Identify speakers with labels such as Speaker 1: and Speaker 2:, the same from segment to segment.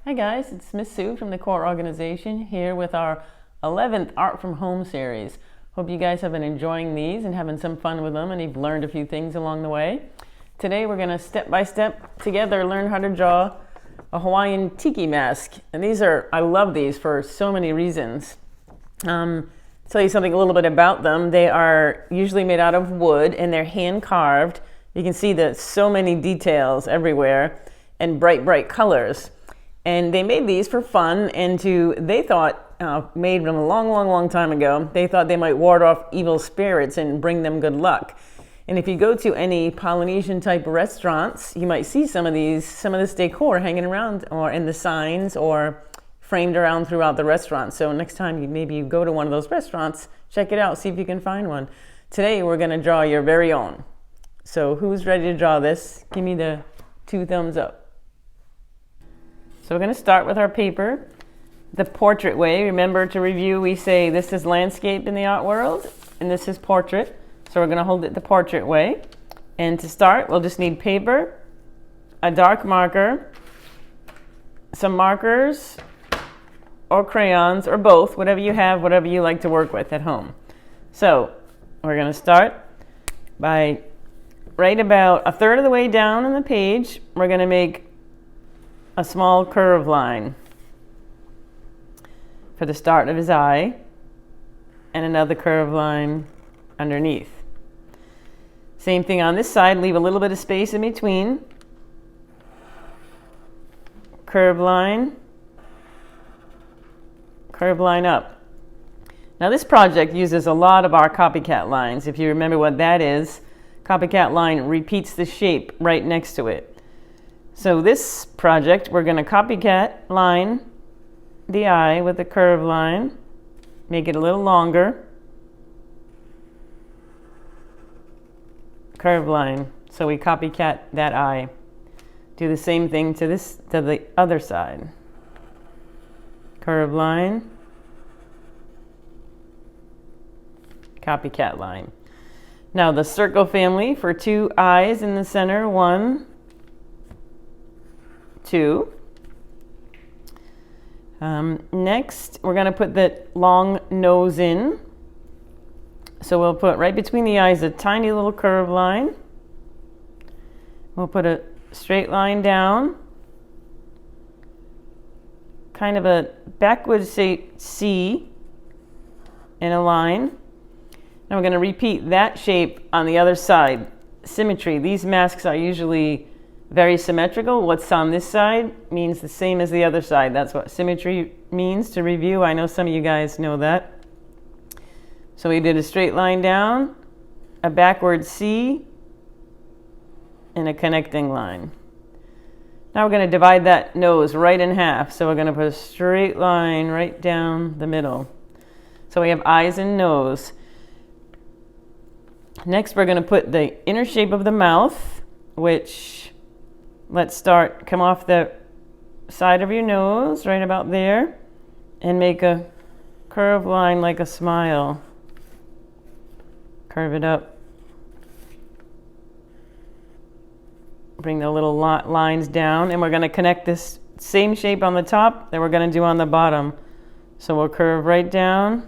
Speaker 1: Hi guys, it's Miss Sue from the Core Organization here with our 11th Art from Home series. Hope you guys have been enjoying these and having some fun with them and you've learned a few things along the way. Today we're going to step by step together learn how to draw a Hawaiian Tiki Mask. And I love these for so many reasons. Tell you something a little bit about them. They are usually made out of wood and they're hand carved. You can see that so many details everywhere and bright colors. And they made these for fun and they thought, made them a long time ago, they thought they might ward off evil spirits and bring them good luck. And if you go to any Polynesian type restaurants, you might see some of this decor hanging around or in the signs or framed around throughout the restaurant. So next time maybe you go to one of those restaurants, check it out, see if you can find one. Today we're gonna draw your very own. So who's ready to draw this? Give me the 2 thumbs up. So we're going to start with our paper, the portrait way. Remember to review, we say this is landscape in the art world, and this is portrait. So we're going to hold it the portrait way. And to start, we'll just need paper, a dark marker, some markers, or crayons, or both, whatever you have, whatever you like to work with at home. So we're going to start by right about 1/3 of the way down on the page, we're going to make a small curve line for the start of his eye and another curve line underneath. Same thing on this side, leave a little bit of space in between. Curve line up. Now this project uses a lot of our copycat lines. If you remember what that is, copycat line repeats the shape right next to it. So this project, we're going to copycat line the eye with a curve line, make it a little longer, curve line, so we copycat that eye. Do the same thing to the other side. Curve line, copycat line. Now the circle family for 2 eyes in the center, 1, 2. Next, we're going to put the long nose in. So we'll put right between the eyes a tiny little curve line. We'll put a straight line down, kind of a backwards shape C in a line. Now we're going to repeat that shape on the other side. Symmetry. These masks are usually very symmetrical. What's on this side means the same as the other side. That's what symmetry means to review. I know some of you guys know that. So we did a straight line down, a backward C, and a connecting line. Now we're going to divide that nose right in half. So we're going to put a straight line right down the middle. So we have eyes and nose. Next we're going to put the inner shape of the mouth, which come off the side of your nose, right about there, and make a curved line like a smile. Curve it up. Bring the little lines down, and we're going to connect this same shape on the top that we're going to do on the bottom. So we'll curve right down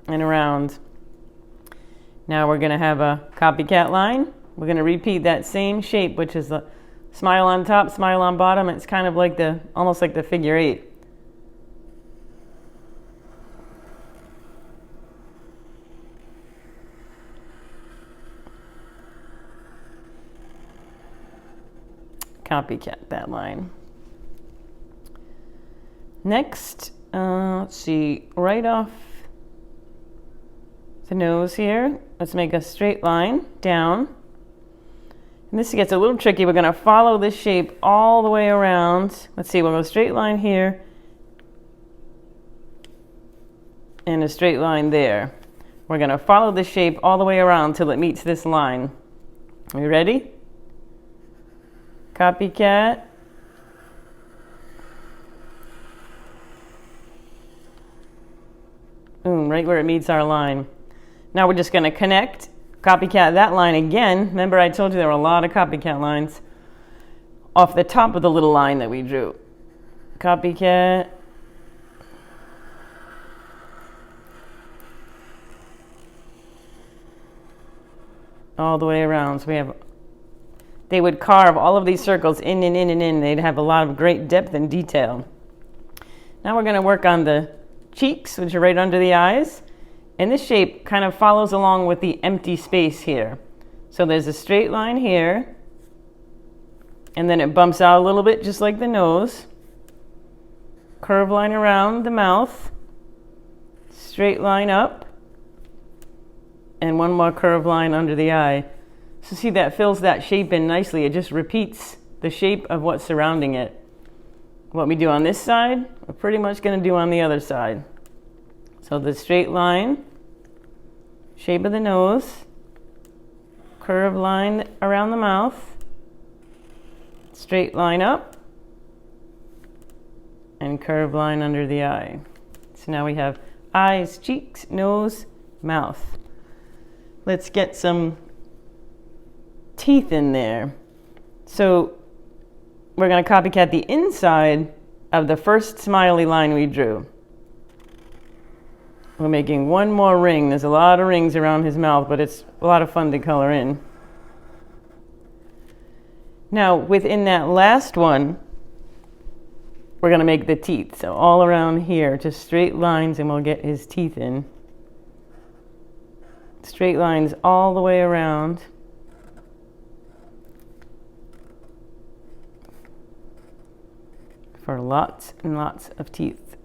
Speaker 1: and around. Now we're going to have a copycat line. We're going to repeat that same shape, which is the smile on top, smile on bottom. It's kind of like almost like the figure 8. Copycat that line. Next, let's see, right off the nose here, let's make a straight line down. And this gets a little tricky. We're going to follow this shape all the way around. Let's see, we'll go straight line here and a straight line there. We're going to follow the shape all the way around till it meets this line. Are you ready? Copycat. Boom, right where it meets our line. Now we're just going to copycat that line again. Remember I told you there were a lot of copycat lines. off the top of the little line that we drew. Copycat. All the way around. So they would carve all of these circles in and in and in. They'd have a lot of great depth and detail. Now we're going to work on the cheeks, which are right under the eyes. And this shape kind of follows along with the empty space here. So there's a straight line here. And then it bumps out a little bit, just like the nose. Curve line around the mouth. Straight line up. And one more curved line under the eye. So see, that fills that shape in nicely. It just repeats the shape of what's surrounding it. What we do on this side, we're pretty much going to do on the other side. So the straight line, shape of the nose, curved line around the mouth, straight line up, and curved line under the eye. So now we have eyes, cheeks, nose, mouth. Let's get some teeth in there. So we're going to copycat the inside of the first smiley line we drew. We're making one more ring. There's a lot of rings around his mouth, but it's a lot of fun to color in. Now, within that last one, we're going to make the teeth. So all around here, just straight lines, and we'll get his teeth in. Straight lines all the way around. For lots and lots of teeth.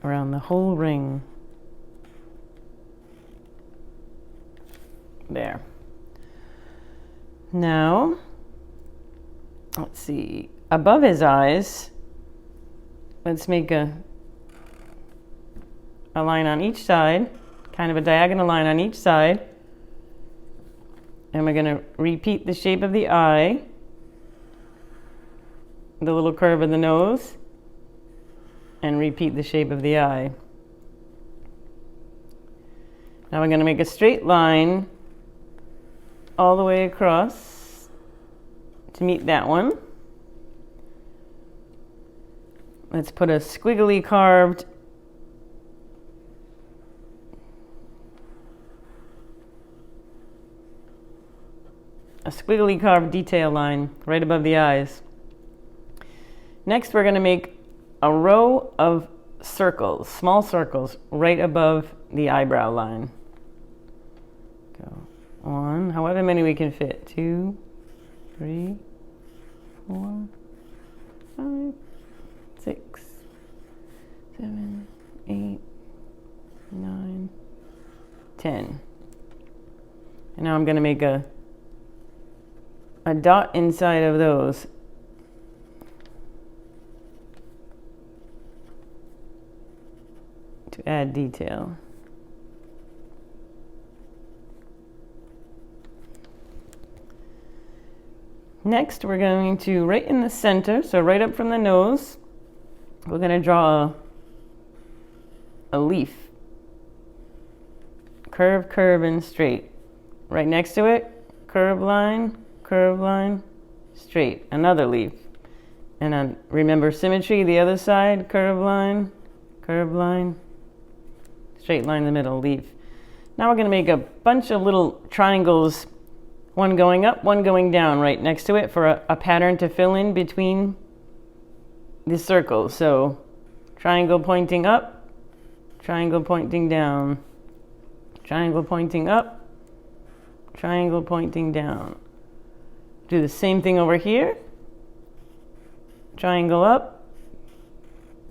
Speaker 1: Around the whole ring. There. Now, let's see, above his eyes, let's make a line on each side, kind of a diagonal line on each side. And we're going to repeat the shape of the eye, the little curve of the nose, and repeat the shape of the eye. Now we're going to make a straight line all the way across to meet that one. Let's put a squiggly carved detail line right above the eyes. Next, we're going to make a row of circles, small circles, right above the eyebrow line. Go on, however many we can fit. 2, 3, 4, 5, 6, 7, 8, 9, 10. And now I'm going to make a dot inside of those. To add detail. Next, we're going to, right in the center, so right up from the nose, we're going to draw a leaf. Curve, curve, and straight. Right next to it, curve line, straight. Another leaf. And remember symmetry, the other side, curve line, straight line in the middle, leaf. Now we're going to make a bunch of little triangles, one going up, one going down right next to it for a pattern to fill in between the circles. So triangle pointing up, triangle pointing down, triangle pointing up, triangle pointing down. Do the same thing over here. Triangle up,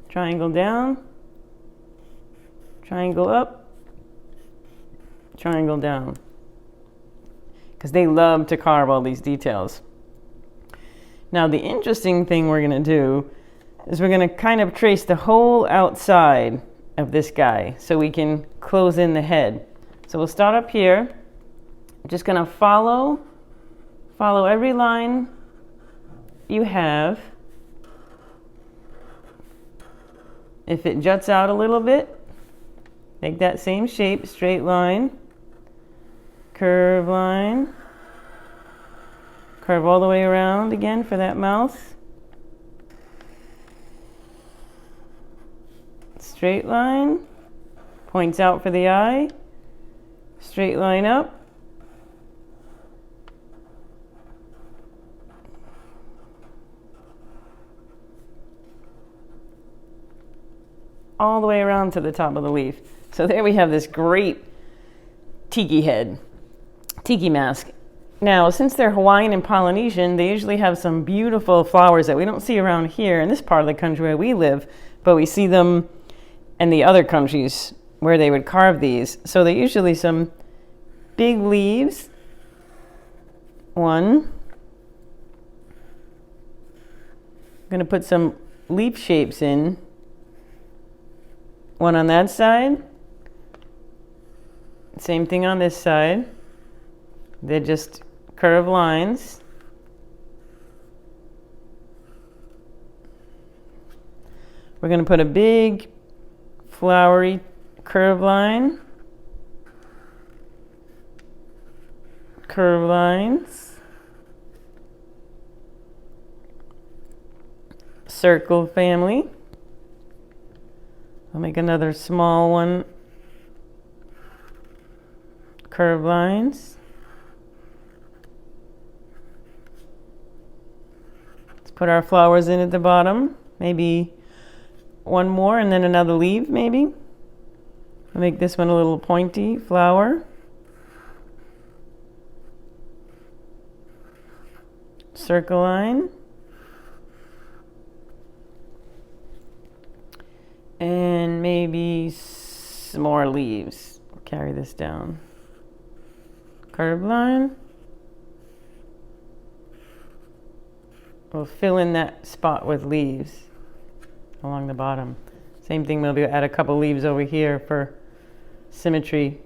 Speaker 1: triangle down, triangle up, triangle down. Because they love to carve all these details. Now the interesting thing we're going to do is we're going to kind of trace the whole outside of this guy so we can close in the head. So we'll start up here. I'm just going to follow every line you have. If it juts out a little bit, make that same shape, straight line, curve line. Curve all the way around again for that mouth. Straight line. Points out for the eye. Straight line up. All the way around to the top of the leaf. So there we have this great tiki head, tiki mask. Now, since they're Hawaiian and Polynesian, they usually have some beautiful flowers that we don't see around here in this part of the country where we live, but we see them in the other countries where they would carve these. So they're usually some big leaves. One. I'm going to put some leaf shapes in. One on that side. Same thing on this side. They're just curved lines. We're going to put a big flowery curve line. Curve lines. Circle family. I'll make another small one. Curved lines. Let's put our flowers in at the bottom. Maybe one more and then another leaf, maybe. I'll make this one a little pointy flower. Circle line. And maybe some more leaves. Carry this down. Curved line. We'll fill in that spot with leaves along the bottom. Same thing, we'll add a couple leaves over here for symmetry.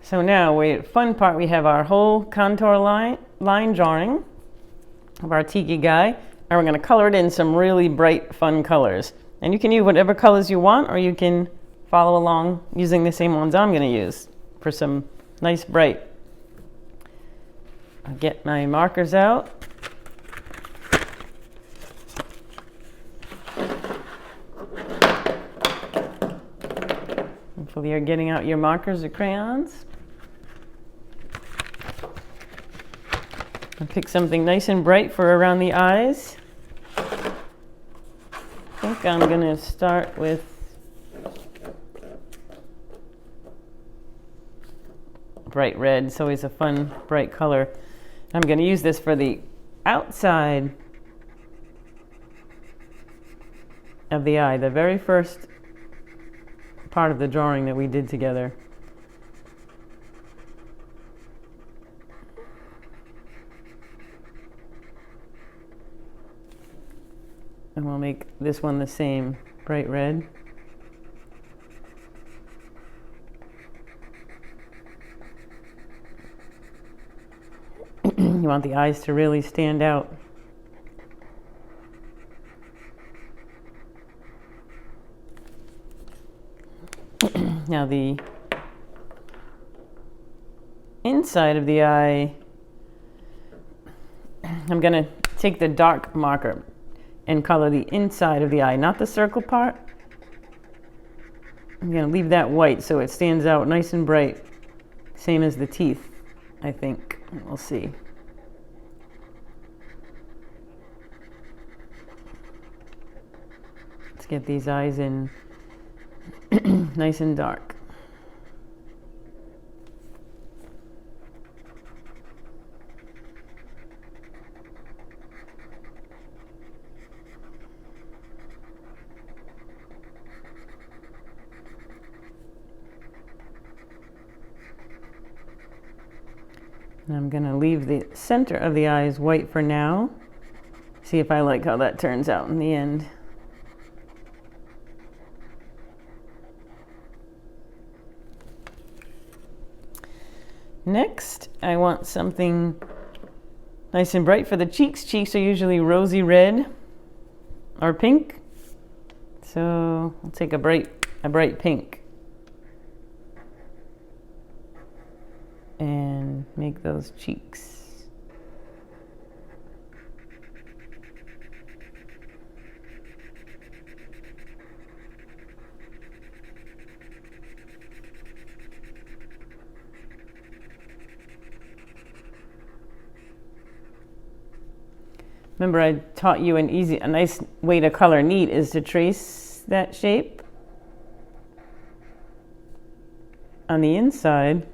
Speaker 1: So now, fun part, we have our whole contour line drawing of our tiki guy, and we're going to color it in some really bright, fun colors. And you can use whatever colors you want, or you can follow along using the same ones I'm going to use for some nice bright. I'll get my markers out. Hopefully you're getting out your markers or crayons. I'll pick something nice and bright for around the eyes. I think I'm going to start with bright red. It's always a fun, bright color. I'm going to use this for the outside of the eye, the very first part of the drawing that we did together. And we'll make this one the same, bright red. You want the eyes to really stand out. Now the inside of the eye, I'm going to take the dark marker and color the inside of the eye, not the circle part. I'm going to leave that white so it stands out nice and bright. Same as the teeth, I think. We'll see. Let's get these eyes in nice and dark. And I'm going to leave the center of the eyes white for now. See if I like how that turns out in the end. Next, I want something nice and bright for the cheeks. Cheeks are usually rosy red or pink. So I'll take a bright pink and make those cheeks. Remember, I taught you a nice way to color neat is to trace that shape on the inside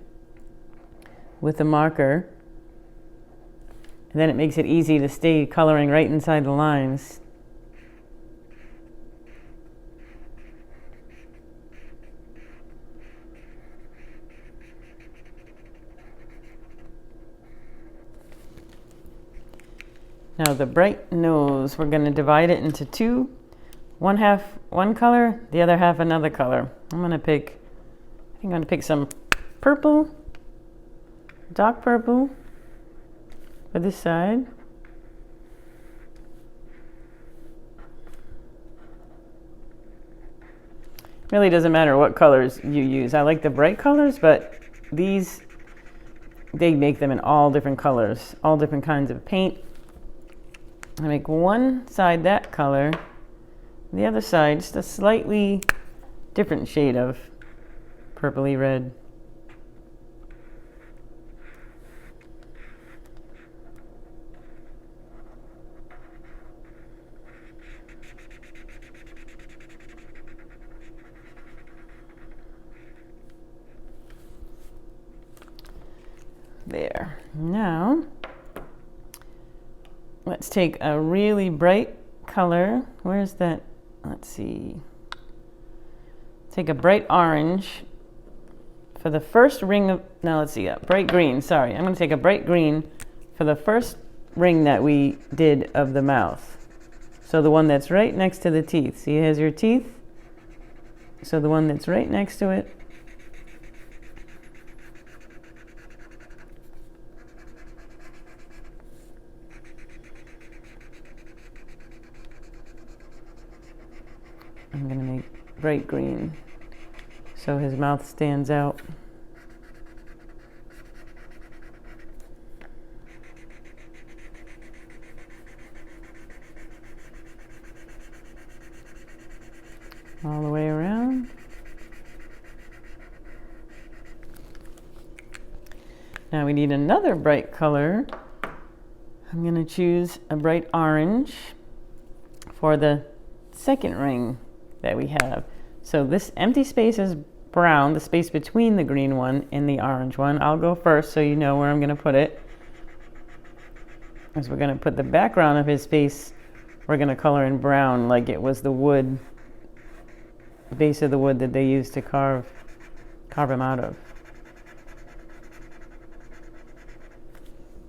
Speaker 1: with a marker. And then it makes it easy to stay coloring right inside the lines. Now the bright nose, we're going to divide it into two. One half one color, the other half another color. I think I'm going to pick some purple, dark purple for this side. Really doesn't matter what colors you use. I like the bright colors, but these, they make them in all different colors, all different kinds of paint. I make one side that color, the other side just a slightly different shade of purpley red. There. Now, let's take a really bright color. Where's that? Let's see. Take a bright orange for the first ring of, no, let's see, bright green, sorry. I'm going to take a bright green for the first ring that we did of the mouth. So the one that's right next to the teeth. See, here's your teeth. So the one that's right next to it. I'm going to make bright green so his mouth stands out. All the way around. Now we need another bright color. I'm going to choose a bright orange for the second ring that we have. So this empty space is brown, the space between the green one and the orange one. I'll go first so you know where I'm going to put it. As we're going to put the background of his face, we're going to color in brown like it was the wood, the base of the wood that they used to carve him out of.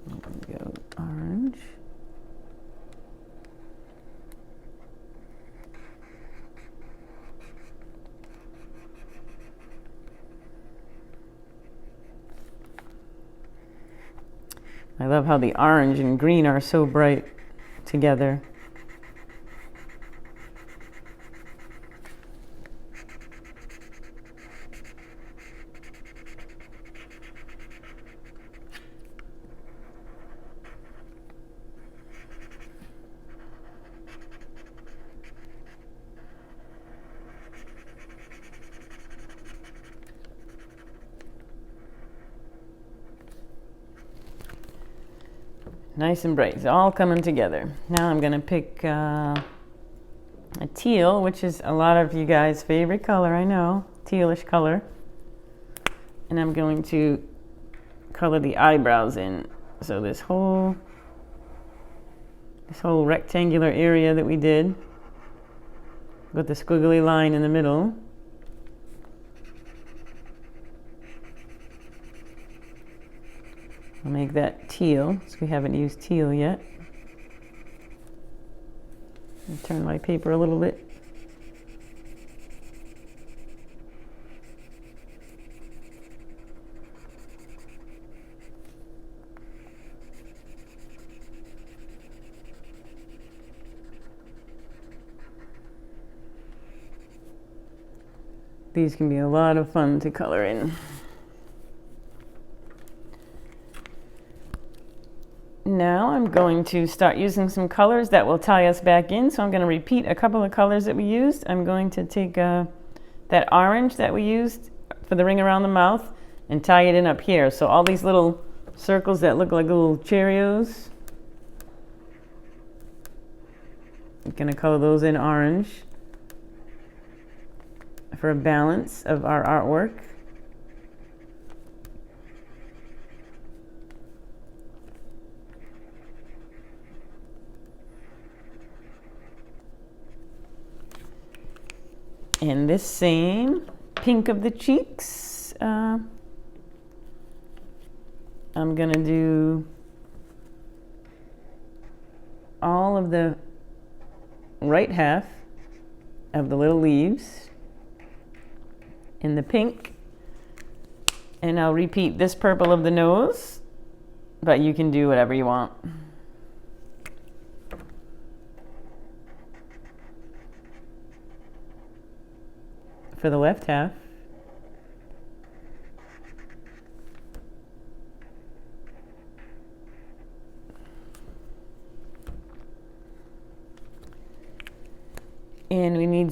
Speaker 1: I'm going to go orange. I love how the orange and green are so bright together. Nice and bright. It's all coming together. Now I'm going to pick a teal, which is a lot of you guys' favorite color, I know. Tealish color. And I'm going to color the eyebrows in. So this whole rectangular area that we did with the squiggly line in the middle. I'll make that teal, because we haven't used teal yet. I'll turn my paper a little bit. These can be a lot of fun to color in. Now I'm going to start using some colors that will tie us back in. So I'm going to repeat a couple of colors that we used. I'm going to take that orange that we used for the ring around the mouth and tie it in up here. So all these little circles that look like little Cheerios, I'm going to color those in orange for a balance of our artwork. And this same pink of the cheeks, I'm going to do all of the right half of the little leaves in the pink. And I'll repeat this purple of the nose, but you can do whatever you want. For the left half. And we need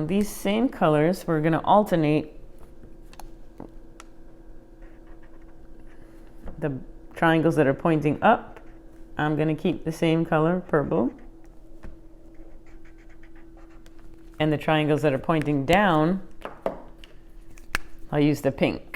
Speaker 1: these same colors. We're going to alternate the triangles that are pointing up. I'm going to keep the same color, purple. And the triangles that are pointing down, I'll use the pink.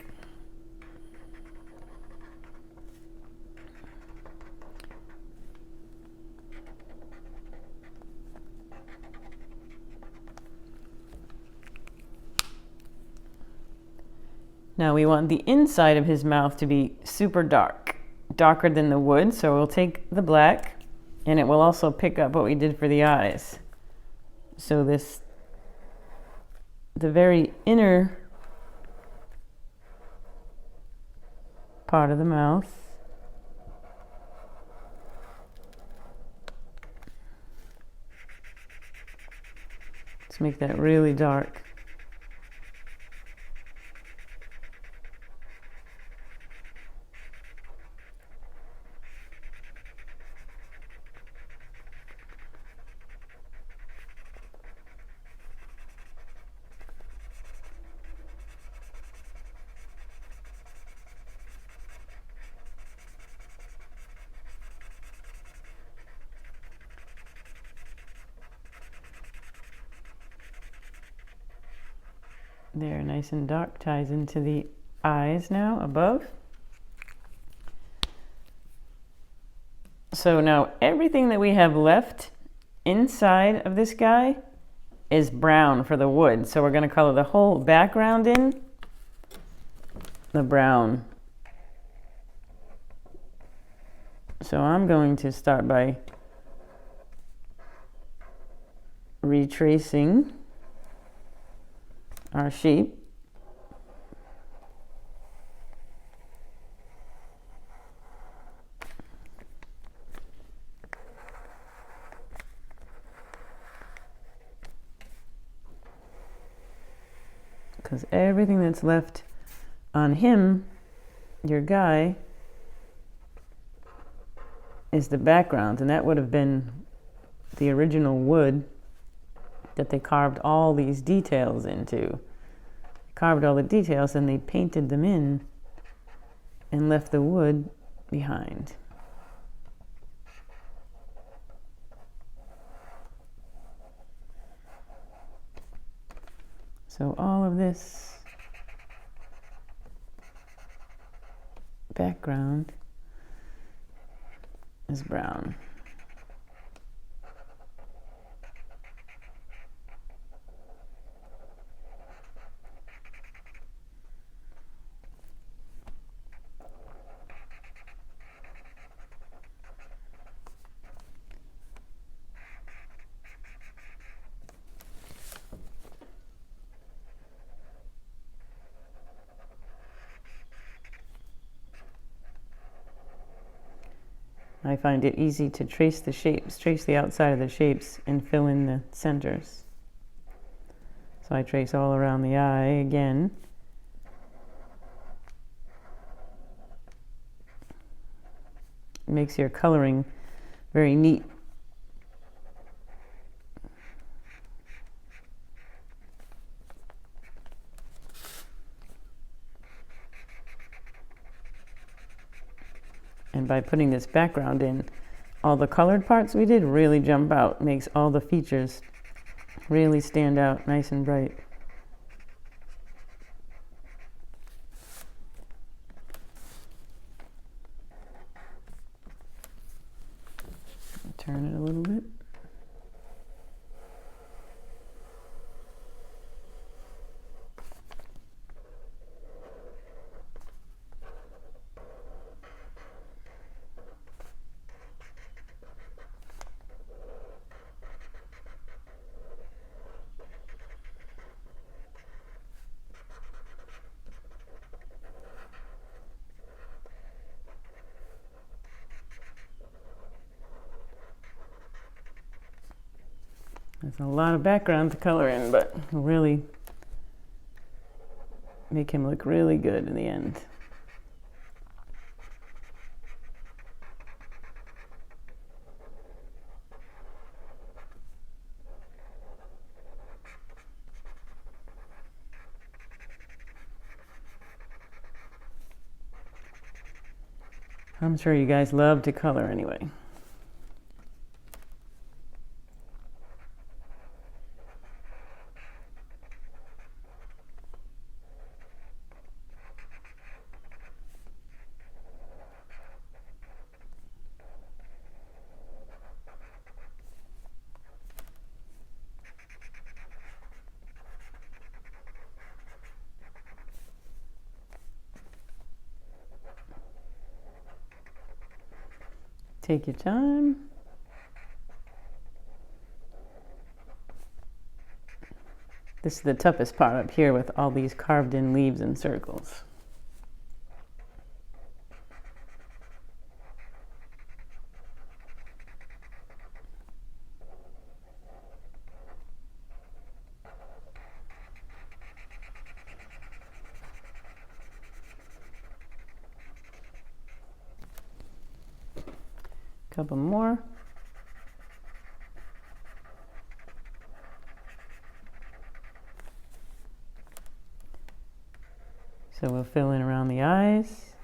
Speaker 1: Now we want the inside of his mouth to be super dark, darker than the wood. So we'll take the black, and it will also pick up what we did for the eyes. So the very inner part of the mouth, let's make that really dark. There, nice and dark, ties into the eyes now above. So now everything that we have left inside of this guy is brown for the wood. So we're going to color the whole background in the brown. So I'm going to start by retracing our shape. Because everything that's left on him, your guy, is the background, and that would have been the original wood that they carved all these details into. Carved all the details and they painted them in and left the wood behind. So all of this background is brown. I find it easy to trace the shapes, trace the outside of the shapes and fill in the centers. So I trace all around the eye again. It makes your coloring very neat. And by putting this background in, all the colored parts we did really jump out. Makes all the features really stand out nice and bright. Turn it a little bit. There's a lot of background to color in, but really make him look really good in the end. I'm sure you guys love to color anyway. Take your time. This is the toughest part up here with all these carved in leaves and circles. Couple more. So we'll fill in around the eyes.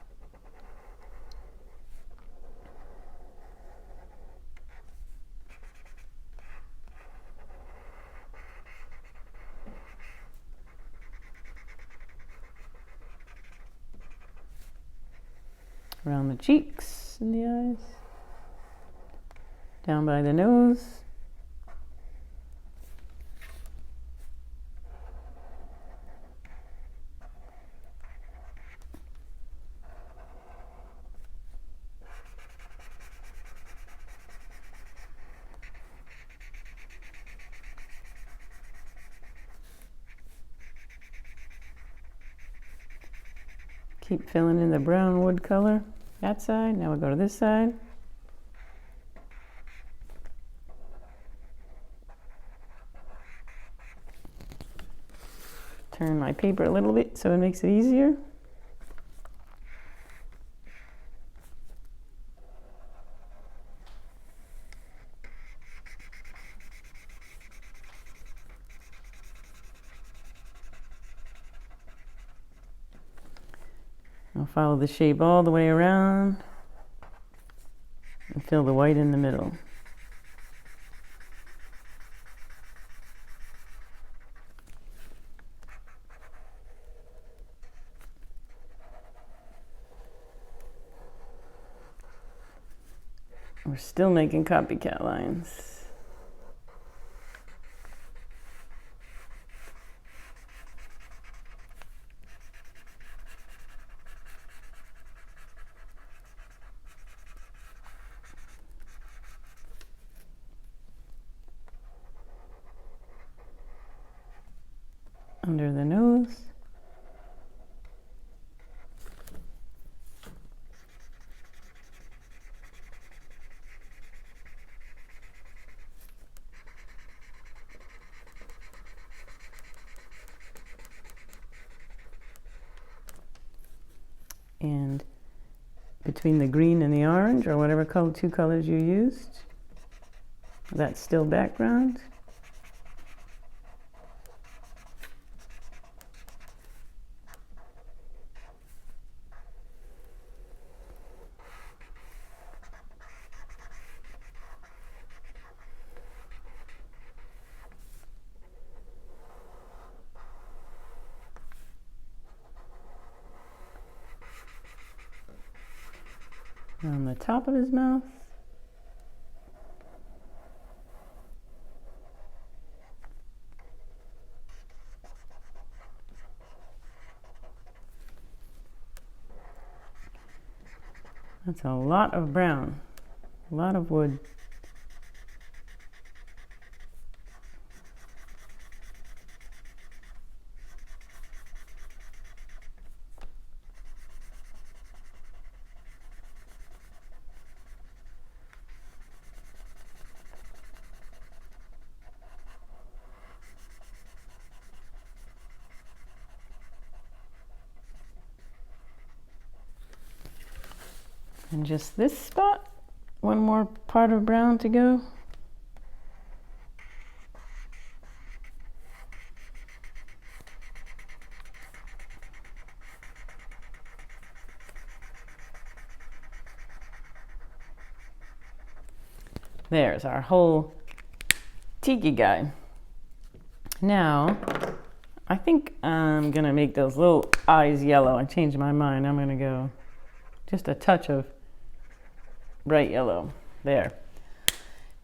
Speaker 1: Around the cheeks and the eyes. Down by the nose. Keep filling in the brown wood color. That side. Now we'll go to this side. Turn my paper a little bit so it makes it easier. I'll follow the shape all the way around and fill the white in the middle. We're still making copycat lines. Under the nose. between the green and the orange, or whatever color, two colors you used. That's still background. On the top of his mouth. That's a lot of brown, a lot of wood. And just this spot, one more part of brown to go. There's our whole tiki guy. Now, I think I'm gonna make those little eyes yellow. I changed my mind. I'm gonna go just a touch of bright yellow there.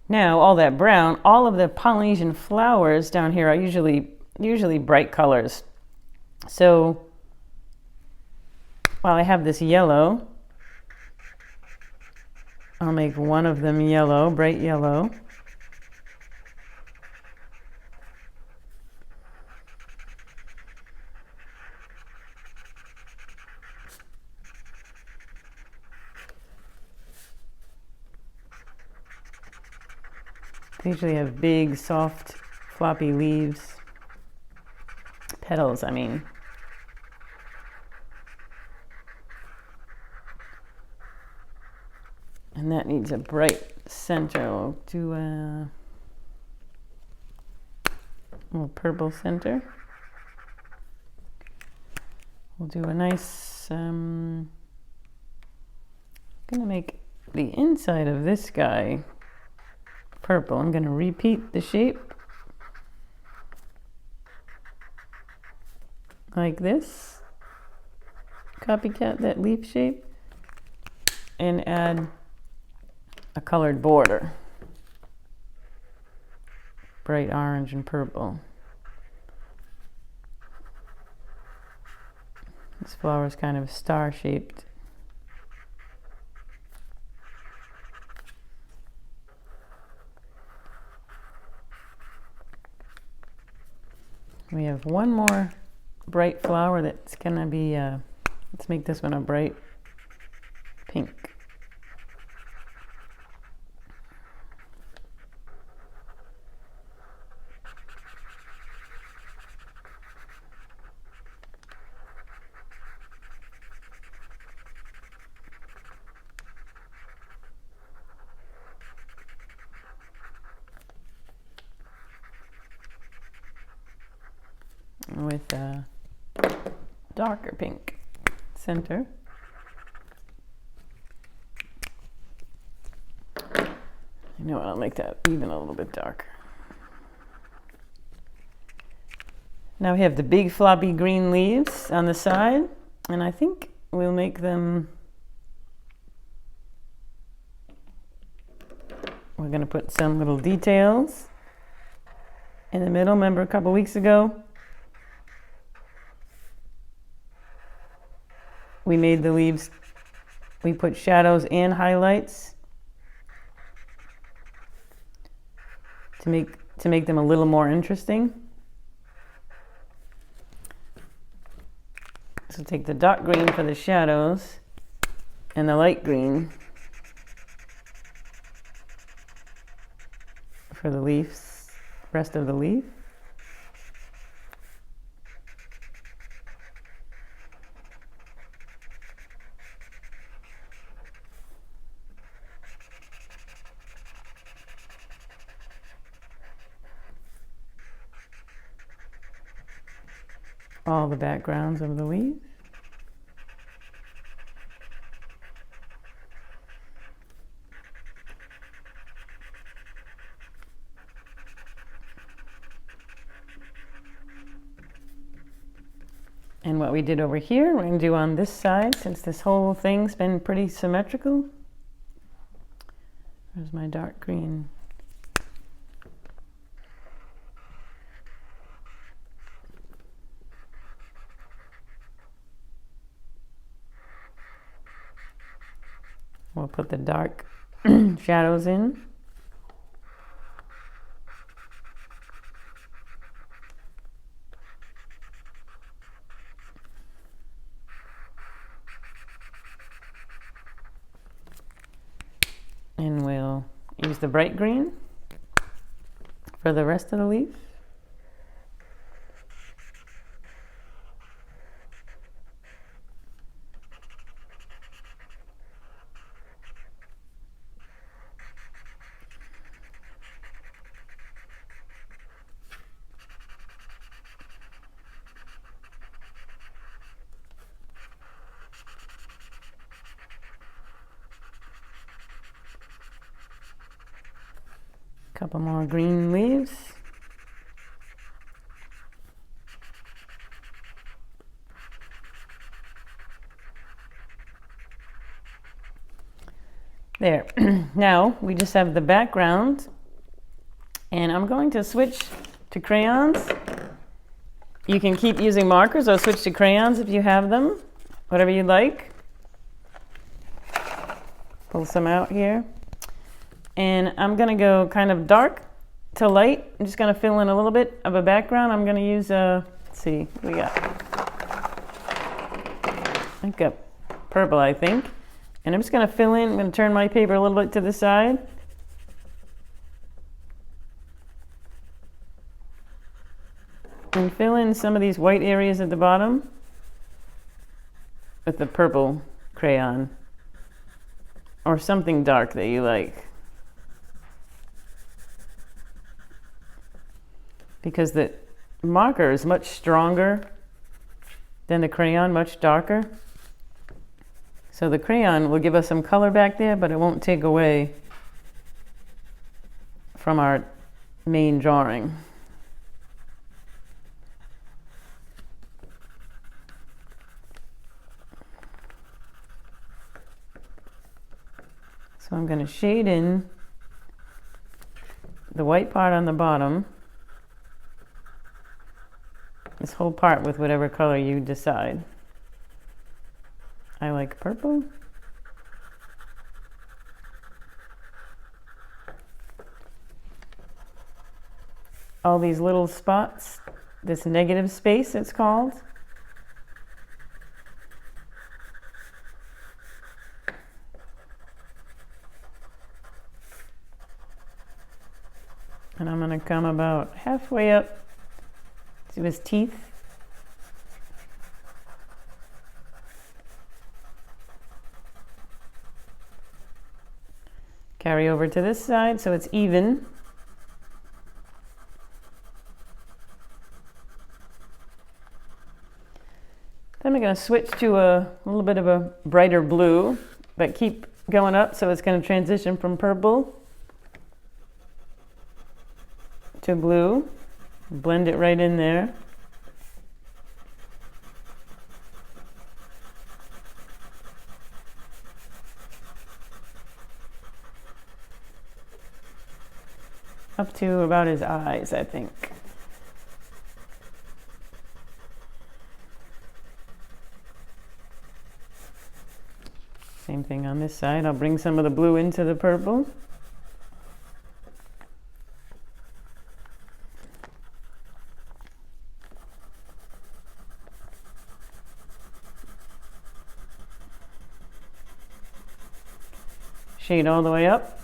Speaker 1: Now all that brown, all of the Polynesian flowers down here are usually bright colors. So while I have this yellow, I'll make one of them yellow, bright yellow. They usually have big, soft, floppy leaves. Petals, I mean. And that needs a bright center. We'll do a little purple center. We'll do a nice, I'm gonna make the inside of this guy purple. I'm going to repeat the shape like this, copycat that leaf shape, and add a colored border, bright orange and purple. This flower is kind of star shaped. We have one more bright flower that's gonna be, let's make this one a bright pink. With a darker pink center. You know what, I'll make that even a little bit darker. Now we have the big floppy green leaves on the side, and I think we'll make them, we're going to put some little details in the middle. Remember a couple weeks ago we made the leaves, we put shadows and highlights to make them a little more interesting. So take the dark green for the shadows and the light green for the leaves, rest of the leaf. all the backgrounds of the leaves. And what we did over here, we're going to do on this side, since this whole thing's been pretty symmetrical. There's my dark green. We'll put the dark shadows in. And we'll use the bright green for the rest of the leaf. Couple more green leaves. There. Now we just have the background, and I'm going to switch to crayons. You can keep using markers or switch to crayons if you have them, whatever you like. Pull some out here. And I'm going to go kind of dark to light. I'm just going to fill in a little bit of a background. I'm going to use let's see, what we got? Like a purple, I think. And I'm just going to fill in. I'm going to turn my paper a little bit to the side. And fill in some of these white areas at the bottom with the purple crayon or something dark that you like. Because the marker is much stronger than the crayon, much darker. So the crayon will give us some color back there, but it won't take away from our main drawing. So I'm going to shade in the white part on the bottom. This whole part with whatever color you decide. I like purple. All these little spots, this negative space it's called. And I'm going to come about halfway up to his teeth. Carry over to this side so it's even. Then we're going to switch to a little bit of a brighter blue, but keep going up so it's going to transition from purple to blue. Blend it right in there. Up to about his eyes, I think. Same thing on this side. I'll bring some of the blue into the purple. Shade all the way up.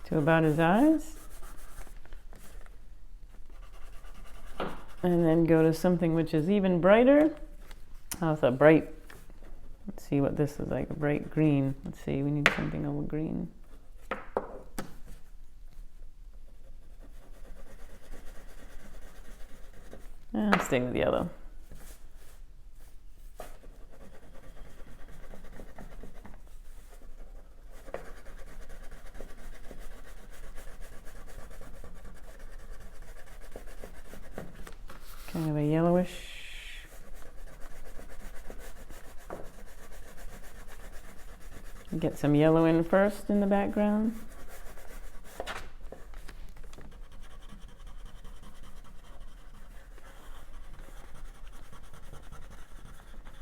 Speaker 1: To about his eyes. And then go to something which is even brighter. Oh, it's a bright Let's see what this is like, a bright green. Let's see, we need something over green. I'll stay with yellow. Kind of a yellowish. Get some yellow in first in the background.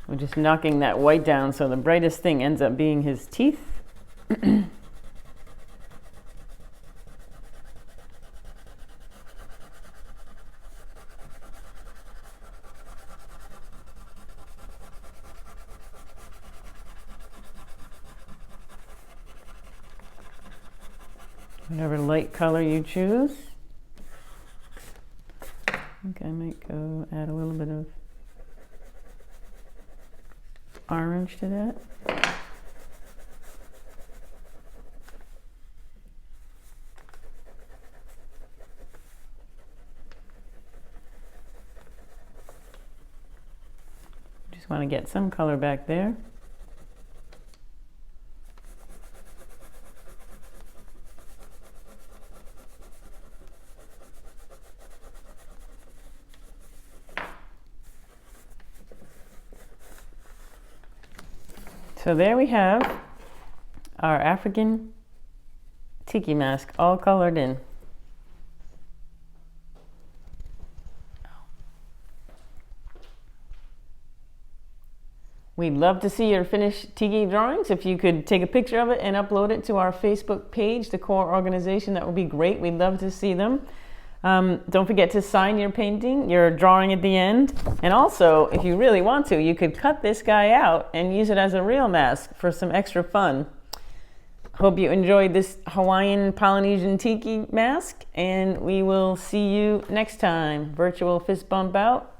Speaker 1: We're just knocking that white down so the brightest thing ends up being his teeth. Whatever light color you choose. I think I might go add a little bit of orange to that. Just want to get some color back there. So there we have our African tiki mask all colored in. We'd love to see your finished tiki drawings. If you could take a picture of it and upload it to our Facebook page, the core organization, that would be great. We'd love to see them. Don't forget to sign your painting, your drawing at the end. And also, if you really want to, you could cut this guy out and use it as a real mask for some extra fun. Hope you enjoyed this Hawaiian Polynesian tiki mask, and we will see you next time. Virtual fist bump out.